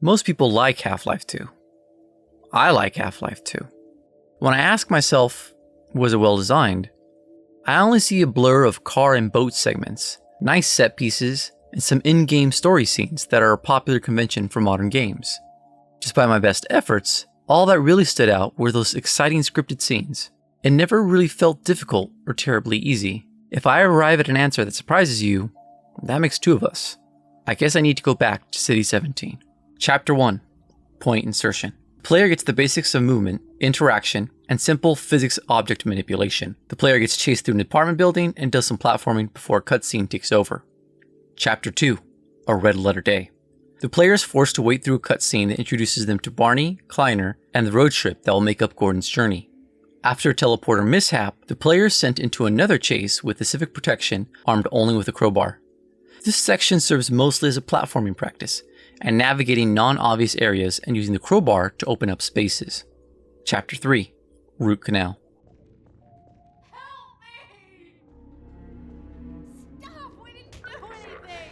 Most people like Half-Life 2. I like Half-Life 2. When I ask myself, was it well designed? I only see a blur of car and boat segments, nice set pieces, and some in-game story scenes that are a popular convention for modern games. Despite my best efforts, all that really stood out were those exciting scripted scenes. It never really felt difficult or terribly easy. If I arrive at an answer that surprises you, that makes two of us. I guess I need to go back to City 17. Chapter 1. Point Insertion. The player gets the basics of movement, interaction, and simple physics object manipulation. The player gets chased through an apartment building and does some platforming before a cutscene takes over. Chapter 2. A Red Letter Day. The player is forced to wait through a cutscene that introduces them to Barney, Kleiner, and the road trip that will make up Gordon's journey. After a teleporter mishap, the player is sent into another chase with the civic protection, armed only with a crowbar. This section serves mostly as a platforming practice, and navigating non-obvious areas and using the crowbar to open up spaces. Chapter 3. Root Canal. Help me! Stop! We didn't do anything!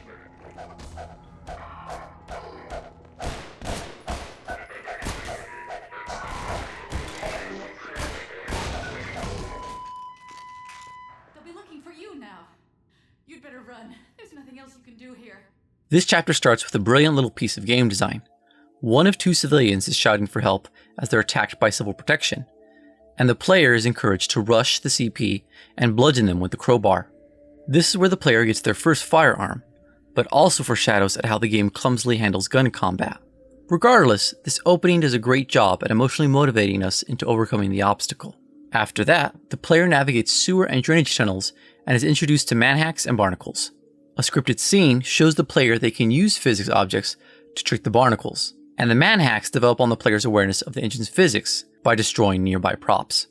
They'll be looking for you now. You'd better run. There's nothing else you can do here. This chapter starts with a brilliant little piece of game design. One of two civilians is shouting for help as they're attacked by civil protection, and the player is encouraged to rush the CP and bludgeon them with the crowbar. This is where the player gets their first firearm, but also foreshadows at how the game clumsily handles gun combat. Regardless, this opening does a great job at emotionally motivating us into overcoming the obstacle. After that, the player navigates sewer and drainage tunnels and is introduced to manhacks and barnacles. A scripted scene shows the player they can use physics objects to trick the barnacles, and the manhacks develop on the player's awareness of the engine's physics by destroying nearby props.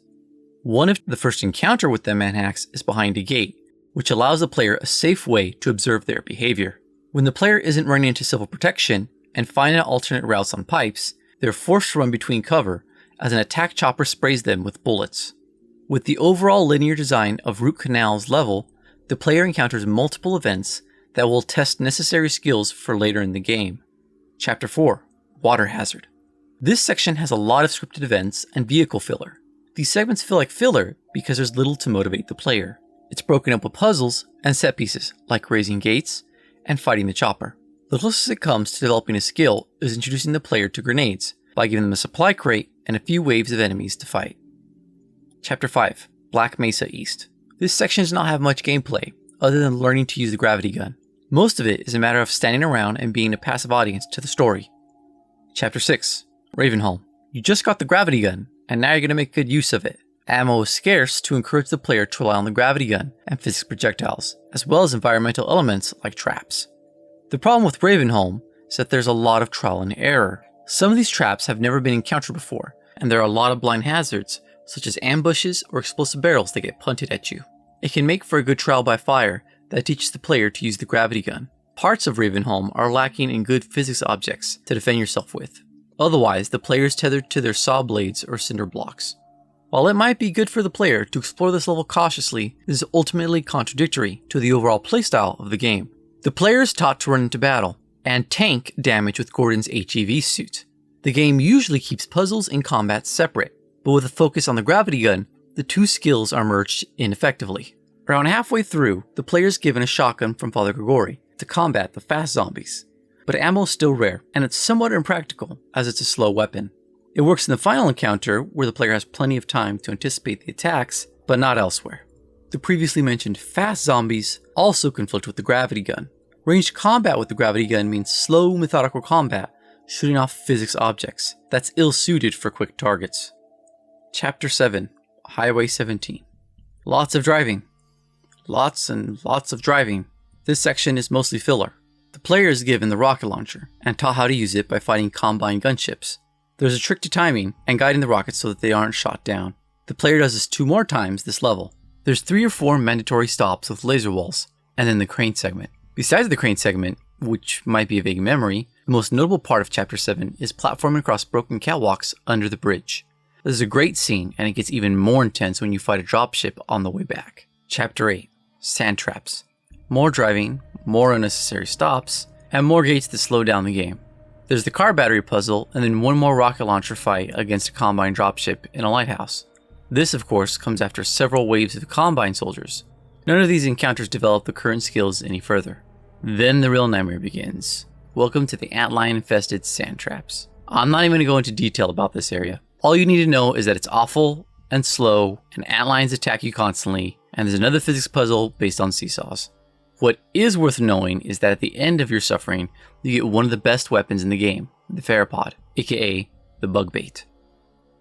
One of the first encounter with the manhacks is behind a gate, which allows the player a safe way to observe their behavior. When the player isn't running into civil protection and finding alternate routes on pipes, they're forced to run between cover as an attack chopper sprays them with bullets. With the overall linear design of Root Canal's level, the player encounters multiple events that will test necessary skills for later in the game. Chapter 4. Water Hazard. This section has a lot of scripted events and vehicle filler. These segments feel like filler because there's little to motivate the player. It's broken up with puzzles and set pieces like raising gates and fighting the chopper. The closest it comes to developing a skill is introducing the player to grenades by giving them a supply crate and a few waves of enemies to fight. Chapter 5. Black Mesa East. This section does not have much gameplay, other than learning to use the gravity gun. Most of it is a matter of standing around and being a passive audience to the story. Chapter 6. Ravenholm. You just got the gravity gun, and now you're going to make good use of it. Ammo is scarce to encourage the player to rely on the gravity gun and physics projectiles, as well as environmental elements like traps. The problem with Ravenholm is that there's a lot of trial and error. Some of these traps have never been encountered before, and there are a lot of blind hazards, such as ambushes or explosive barrels that get punted at you. It can make for a good trial by fire that teaches the player to use the gravity gun. Parts of Ravenholm are lacking in good physics objects to defend yourself with. Otherwise, the player is tethered to their saw blades or cinder blocks. While it might be good for the player to explore this level cautiously, this is ultimately contradictory to the overall playstyle of the game. The player is taught to run into battle and tank damage with Gordon's HEV suit. The game usually keeps puzzles and combat separate, but with a focus on the gravity gun, the two skills are merged ineffectively. Around halfway through, the player is given a shotgun from Father Grigori to combat the fast zombies. But ammo is still rare, and it's somewhat impractical as it's a slow weapon. It works in the final encounter where the player has plenty of time to anticipate the attacks, but not elsewhere. The previously mentioned fast zombies also conflict with the gravity gun. Ranged combat with the gravity gun means slow, methodical combat, shooting off physics objects. That's ill-suited for quick targets. Chapter 7. Highway 17. Lots of driving. Lots and lots of driving. This section is mostly filler. The player is given the rocket launcher and taught how to use it by fighting combine gunships. There's a trick to timing and guiding the rockets so that they aren't shot down. The player does this 2 more times this level. There's 3 or 4 mandatory stops with laser walls, and then the crane segment. Besides the crane segment, which might be a vague memory, the most notable part of Chapter 7 is platforming across broken catwalks under the bridge. This is a great scene, and it gets even more intense when you fight a dropship on the way back. Chapter 8. Sandtraps. More driving, more unnecessary stops, and more gates to slow down the game. There's the car battery puzzle, and then one more rocket launcher fight against a Combine dropship in a lighthouse. This, of course, comes after several waves of Combine soldiers. None of these encounters develop the current skills any further. Then the real nightmare begins. Welcome to the antlion-infested Sandtraps. I'm not even going to go into detail about this area. All you need to know is that it's awful and slow, and antlions attack you constantly, and there's another physics puzzle based on seesaws. What is worth knowing is that at the end of your suffering, you get one of the best weapons in the game, the Pherapod, aka the bug bait.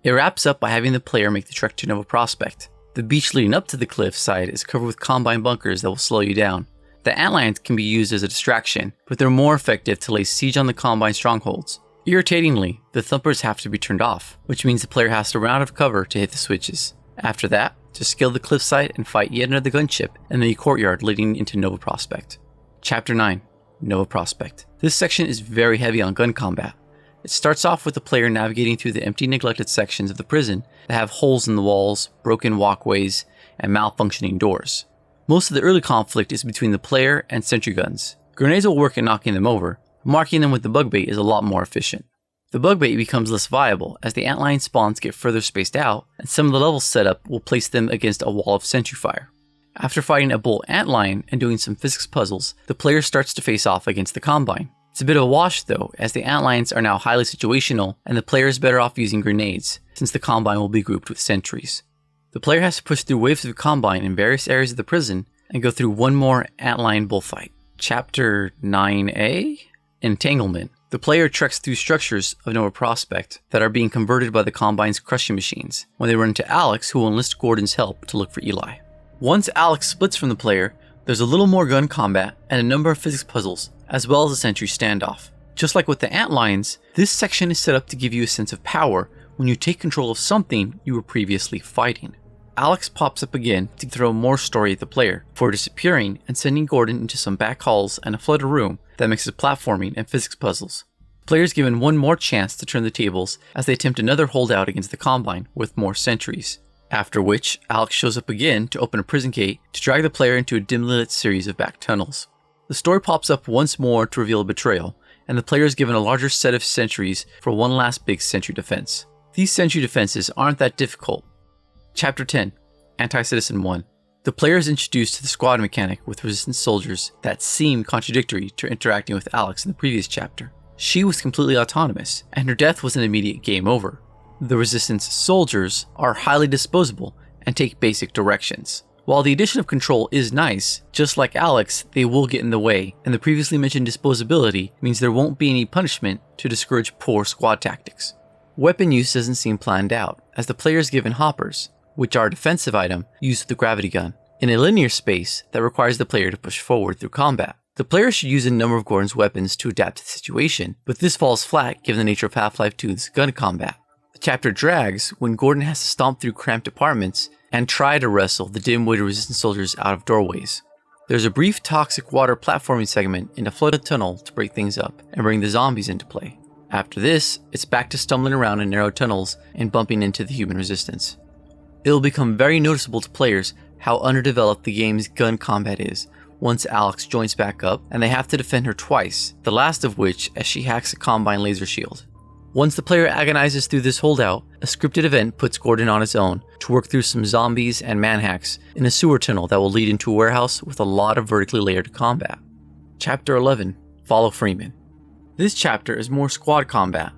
It wraps up by having the player make the trek to Nova Prospekt. The beach leading up to the cliff side is covered with Combine bunkers that will slow you down. The antlions can be used as a distraction, but they're more effective to lay siege on the Combine strongholds. Irritatingly, the thumpers have to be turned off, which means the player has to run out of cover to hit the switches. After that, just scale the cliffside and fight yet another gunship in the courtyard leading into Nova Prospekt. Chapter 9, Nova Prospekt. This section is very heavy on gun combat. It starts off with the player navigating through the empty, neglected sections of the prison that have holes in the walls, broken walkways, and malfunctioning doors. Most of the early conflict is between the player and sentry guns. Grenades will work at knocking them over. Marking them with the bug bait is a lot more efficient. The bug bait becomes less viable as the antlion spawns get further spaced out, and some of the levels set up will place them against a wall of sentry fire. After fighting a bull antlion and doing some physics puzzles, the player starts to face off against the Combine. It's a bit of a wash though, as the antlions are now highly situational and the player is better off using grenades, since the Combine will be grouped with sentries. The player has to push through waves of Combine in various areas of the prison and go through one more antlion bullfight. Chapter 9A? Entanglement. The player treks through structures of Nova Prospekt that are being converted by the Combine's crushing machines, when they run into Alex, who will enlist Gordon's help to look for Eli. Once Alex splits from the player, there's a little more gun combat and a number of physics puzzles, as well as a sentry standoff. Just like with the antlions, this section is set up to give you a sense of power when you take control of something you were previously fighting. Alex pops up again to throw more story at the player, before disappearing and sending Gordon into some back halls and a flooded room that mixes platforming and physics puzzles. The player is given one more chance to turn the tables as they attempt another holdout against the Combine with more sentries. After which, Alex shows up again to open a prison gate to drag the player into a dimly lit series of back tunnels. The story pops up once more to reveal a betrayal, and the player is given a larger set of sentries for one last big sentry defense. These sentry defenses aren't that difficult. Chapter 10, Anticitizen One. The player is introduced to the squad mechanic with resistance soldiers that seem contradictory to interacting with Alex in the previous chapter. She was completely autonomous, and her death was an immediate game over. The resistance soldiers are highly disposable and take basic directions. While the addition of control is nice, just like Alex, they will get in the way, and the previously mentioned disposability means there won't be any punishment to discourage poor squad tactics. Weapon use doesn't seem planned out, as the player is given hoppers, which are a defensive item used with the gravity gun, in a linear space that requires the player to push forward through combat. The player should use a number of Gordon's weapons to adapt to the situation, but this falls flat given the nature of Half-Life 2's gun combat. The chapter drags when Gordon has to stomp through cramped apartments and try to wrestle the dim-witted resistance soldiers out of doorways. There's a brief toxic water platforming segment in a flooded tunnel to break things up and bring the zombies into play. After this, it's back to stumbling around in narrow tunnels and bumping into the human resistance. It will become very noticeable to players how underdeveloped the game's gun combat is once Alex joins back up and they have to defend her twice, the last of which as she hacks a Combine laser shield. Once the player agonizes through this holdout, a scripted event puts Gordon on his own to work through some zombies and manhacks in a sewer tunnel that will lead into a warehouse with a lot of vertically layered combat. Chapter 11, Follow Freeman. This chapter is more squad combat,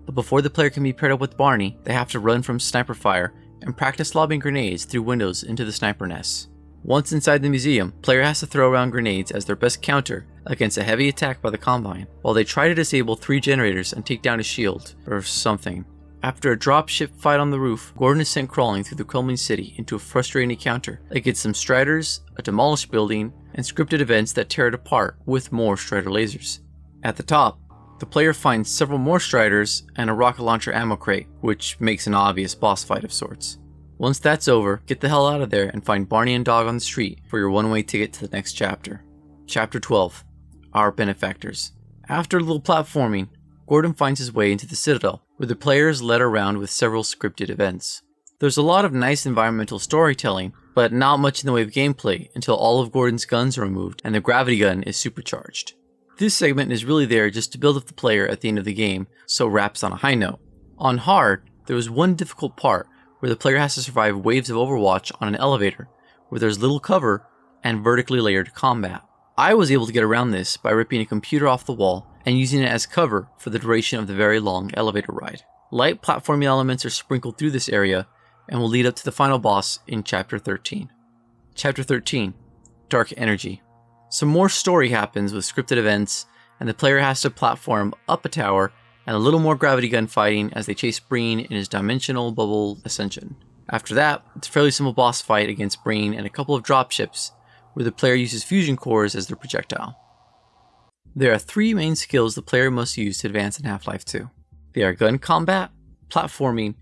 but before the player can be paired up with Barney, they have to run from sniper fire and practice lobbing grenades through windows into the sniper nests. Once inside the museum, player has to throw around grenades as their best counter against a heavy attack by the Combine, while they try to disable 3 generators and take down a shield, or something. After a dropship fight on the roof, Gordon is sent crawling through the crumbling city into a frustrating encounter against some Striders, a demolished building, and scripted events that tear it apart with more Strider lasers. At the top, the player finds several more Striders and a rocket launcher ammo crate, which makes an obvious boss fight of sorts. Once that's over, get the hell out of there and find Barney and Dog on the street for your one-way ticket to the next chapter. Chapter 12, Our Benefactors. After a little platforming, Gordon finds his way into the Citadel, where the player is led around with several scripted events. There's a lot of nice environmental storytelling, but not much in the way of gameplay until all of Gordon's guns are removed and the gravity gun is supercharged. This segment is really there just to build up the player at the end of the game, so it wraps on a high note. On hard, there was one difficult part where the player has to survive waves of Overwatch on an elevator, where there's little cover and vertically layered combat. I was able to get around this by ripping a computer off the wall and using it as cover for the duration of the very long elevator ride. Light platforming elements are sprinkled through this area and will lead up to the final boss in Chapter 13. Chapter 13, Dark Energy. Some more story happens with scripted events, and the player has to platform up a tower and a little more gravity gun fighting as they chase Breen in his dimensional bubble ascension. After that, it's a fairly simple boss fight against Breen and a couple of dropships, where the player uses fusion cores as their projectile. There are 3 main skills the player must use to advance in Half-Life 2. They are gun combat, platforming,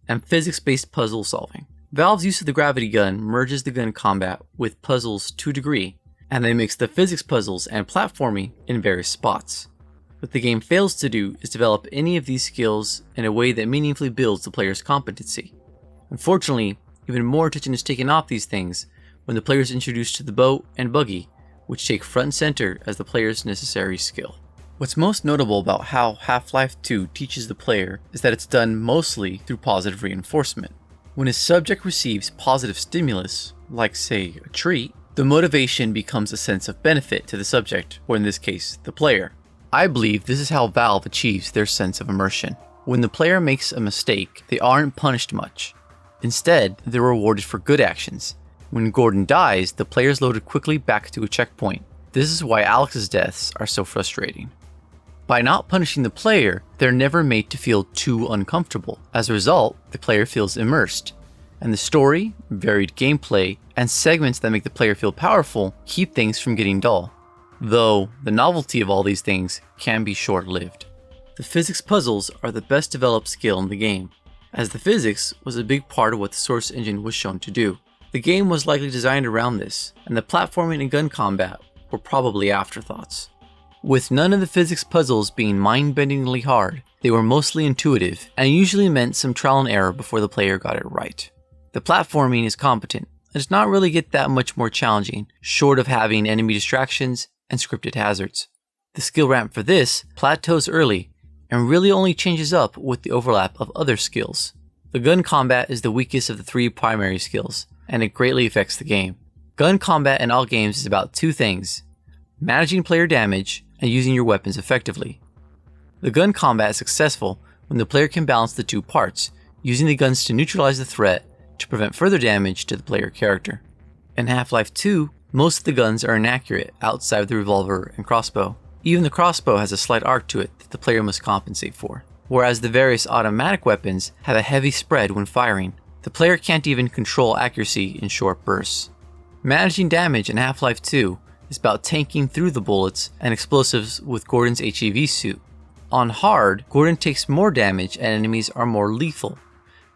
and physics-based puzzle solving. Valve's use of the gravity gun merges the gun combat with puzzles to a degree, and they mix the physics puzzles and platforming in various spots. What the game fails to do is develop any of these skills in a way that meaningfully builds the player's competency. Unfortunately, even more attention is taken off these things when the player is introduced to the boat and buggy, which take front and center as the player's necessary skill. What's most notable about how Half-Life 2 teaches the player is that it's done mostly through positive reinforcement. When a subject receives positive stimulus, like say a treat, the motivation becomes a sense of benefit to the subject, or in this case, the player. I believe this is how Valve achieves their sense of immersion. When the player makes a mistake, they aren't punished much. Instead, they're rewarded for good actions. When Gordon dies, the player is loaded quickly back to a checkpoint. This is why Alex's deaths are so frustrating. By not punishing the player, they're never made to feel too uncomfortable. As a result, the player feels immersed. And the story, varied gameplay, and segments that make the player feel powerful keep things from getting dull. Though, the novelty of all these things can be short-lived. The physics puzzles are the best developed skill in the game, as the physics was a big part of what the source engine was shown to do. The game was likely designed around this, and the platforming and gun combat were probably afterthoughts. With none of the physics puzzles being mind-bendingly hard, they were mostly intuitive, and usually meant some trial and error before the player got it right. The platforming is competent, and does not really get that much more challenging, short of having enemy distractions and scripted hazards. The skill ramp for this plateaus early, and really only changes up with the overlap of other skills. The gun combat is the weakest of the 3 primary skills, and it greatly affects the game. Gun combat in all games is about 2 things: managing player damage and using your weapons effectively. The gun combat is successful when the player can balance the 2 parts, using the guns to neutralize the threat to prevent further damage to the player character. In Half-Life 2, most of the guns are inaccurate outside of the revolver and crossbow. Even the crossbow has a slight arc to it that the player must compensate for, whereas the various automatic weapons have a heavy spread when firing. The player can't even control accuracy in short bursts. Managing damage in Half-Life 2 is about tanking through the bullets and explosives with Gordon's HEV suit. On hard, Gordon takes more damage and enemies are more lethal,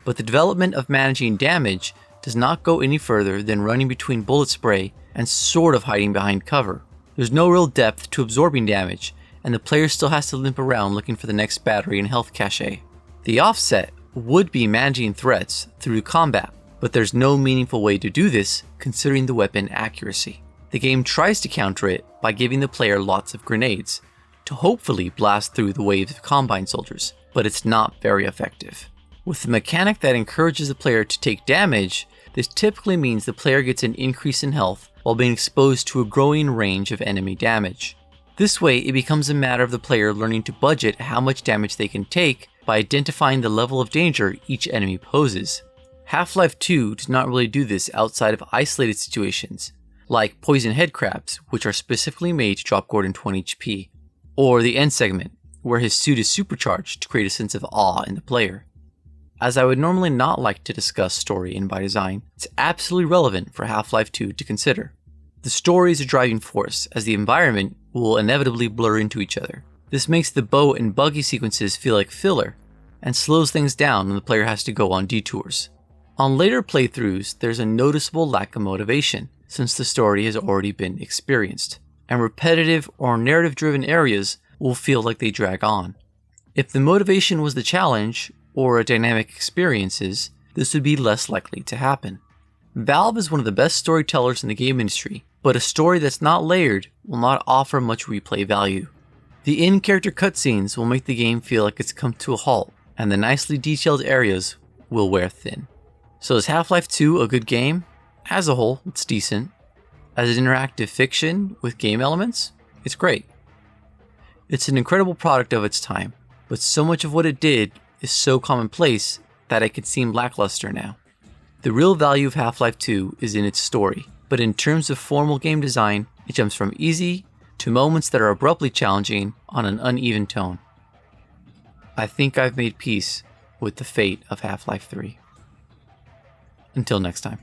but the development of managing damage does not go any further than running between bullet spray and sort of hiding behind cover. There's no real depth to absorbing damage, and the player still has to limp around looking for the next battery and health cache. The offset would be managing threats through combat, but there's no meaningful way to do this considering the weapon accuracy. The game tries to counter it by giving the player lots of grenades to hopefully blast through the waves of Combine soldiers, but it's not very effective. With the mechanic that encourages the player to take damage, this typically means the player gets an increase in health while being exposed to a growing range of enemy damage. This way, it becomes a matter of the player learning to budget how much damage they can take by identifying the level of danger each enemy poses. Half-Life 2 does not really do this outside of isolated situations, like poison head crabs, which are specifically made to drop Gordon 20 HP, or the end segment, where his suit is supercharged to create a sense of awe in the player. As I would normally not like to discuss story in by design, it's absolutely relevant for Half-Life 2 to consider. The story is a driving force, as the environment will inevitably blur into each other. This makes the boat and buggy sequences feel like filler, and slows things down when the player has to go on detours. On later playthroughs, there's a noticeable lack of motivation, since the story has already been experienced, and repetitive or narrative-driven areas will feel like they drag on. If the motivation was the challenge, or a dynamic experiences, this would be less likely to happen. Valve is one of the best storytellers in the game industry, but a story that's not layered will not offer much replay value. The in-character cutscenes will make the game feel like it's come to a halt, and the nicely detailed areas will wear thin. So is Half-Life 2 a good game? As a whole, it's decent. As an interactive fiction with game elements, it's great. It's an incredible product of its time, but so much of what it did is so commonplace that it could seem lackluster now. The real value of Half-Life 2 is in its story, but in terms of formal game design, it jumps from easy to moments that are abruptly challenging on an uneven tone. I think I've made peace with the fate of Half-Life 3. Until next time.